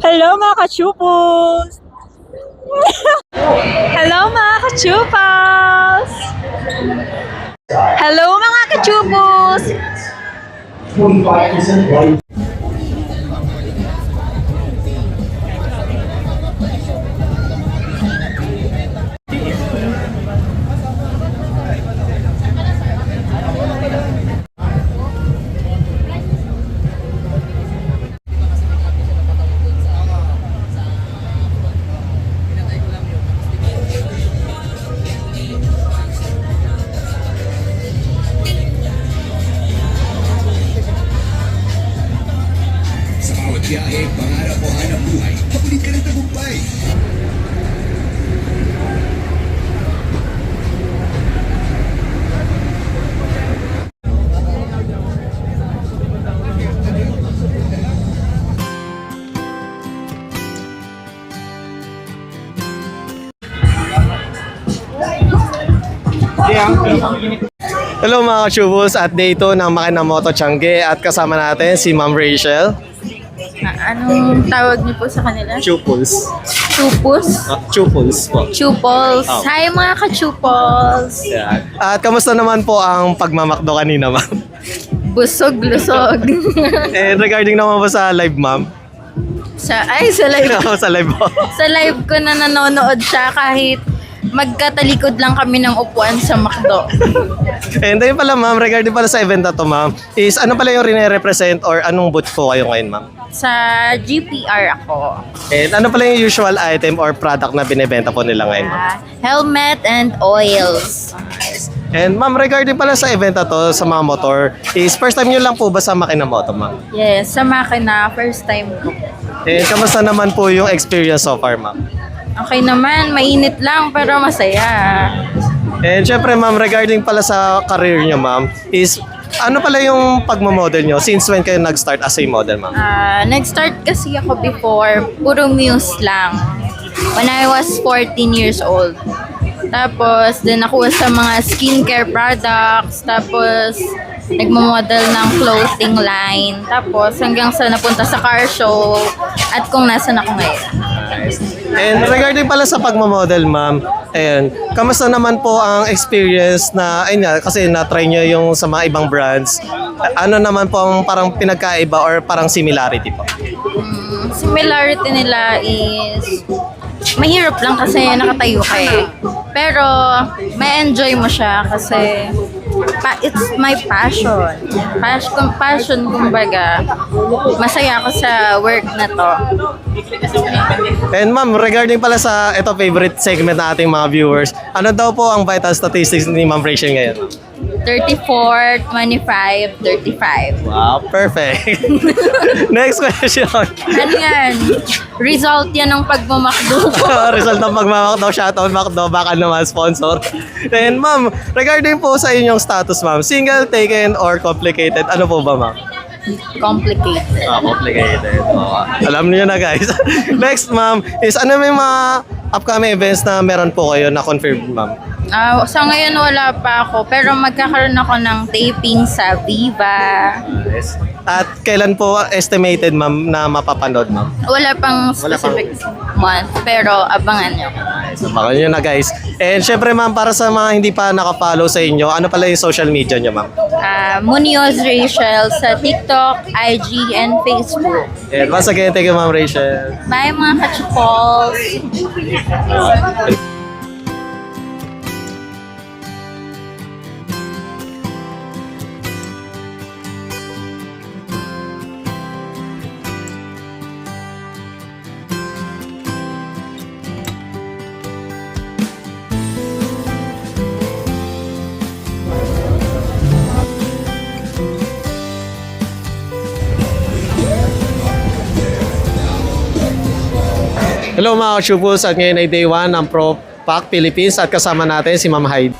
Hello mga kachupos! Hello mga kachupos! Hello mga kachupos! Biyahe, pangarap o hanap buhay, pakulit ka ng tagumpay. Hello mga ka-chubos, at day 2 ng Makinamoto Tiangge at kasama natin si Ma'am Rachel. Anong tawag niyo po sa kanila? Chupos. Chupos? Chupos po. Chupos. Oh. Hi mga kachupos! Yeah. At kamusta naman po ang pagmamakdo kanina, ma'am? Busog, lusog. And regarding naman po sa live, ma'am? sa live. Sa live po. Sa live ko na nanonood siya kahit magkatalikod lang kami ng upuan sa McDo. And ayun pala, ma'am, regarding pala sa event na to, ma'am, is ano pala yung rine-represent or anong booth po kayo ngayon, ma'am? Sa GPR ako. And ano pala yung usual item or product na binibenta po nila ngayon, ma'am? Helmet and oils. And ma'am, regarding pala sa event na to, sa mga motor, is first time nyo lang po ba sa Makinamoto, ma'am? Yes, sa makina, first time ko. And kamusta naman po yung experience so far, ma'am? Okay naman, mainit lang pero masaya. And syempre, ma'am, regarding pala sa career nyo, ma'am, is ano pala yung pagmamodel nyo? Since when kayo nag-start as a model, ma'am? Nag-start kasi ako before, puro muse lang. When I was 14 years old. Tapos, din nakuha sa mga skincare products. Tapos, nagmamodel ng clothing line. Tapos, hanggang sa napunta sa car show. At kung nasan ako ngayon. Nice. And regarding pala sa pagmamodel, ma'am, ayun, kamusta naman po ang experience na, ayun nga, kasi na-try nyo yung sa mga ibang brands. Ano naman po ang parang pinagkaiba or parang similarity po? Similarity nila is mahirap lang kasi nakatayo ka eh. Pero may enjoy mo siya kasi it's my passion. Passion kumbaga. Masaya ako sa work na to. And ma'am, regarding pala sa ito favorite segment na ating mga viewers, ano daw po ang vital statistics ni Ma'am Rachel ngayon? 34, 25, 35. Wow, perfect. Next question. Ano yan? Result yan ng pagmamakdo ko. Result ng pagmamakdo, shoutout Macdo, baka naman sponsor. And ma'am, regarding po sa inyong status, ma'am, single, taken, or complicated, ano po ba, ma'am? Complicated. Complicated. Alam niyo na, guys. Next, ma'am, is ano may mga upcoming events na meron po kayo na confirmed, ma'am? Sa ngayon wala pa ako, pero magkakaroon ako ng taping sa Viva. Yes. At kailan po estimated, ma'am, na mapapanood, ma'am? Wala pang specific month, pero abangan nyo. So, baka nyo na, guys. And syempre, ma'am, para sa mga hindi pa nakapollow sa inyo, ano pala yung social media nyo, ma'am? Munoz Rachel sa TikTok, IG, and Facebook. And once again, thank you, ma'am Rachel. Bye mga kachupols! Hello mga ka-chupos, at ngayon ay day 1 ng Pro Pack Philippines at kasama natin si Ma'am Hyde.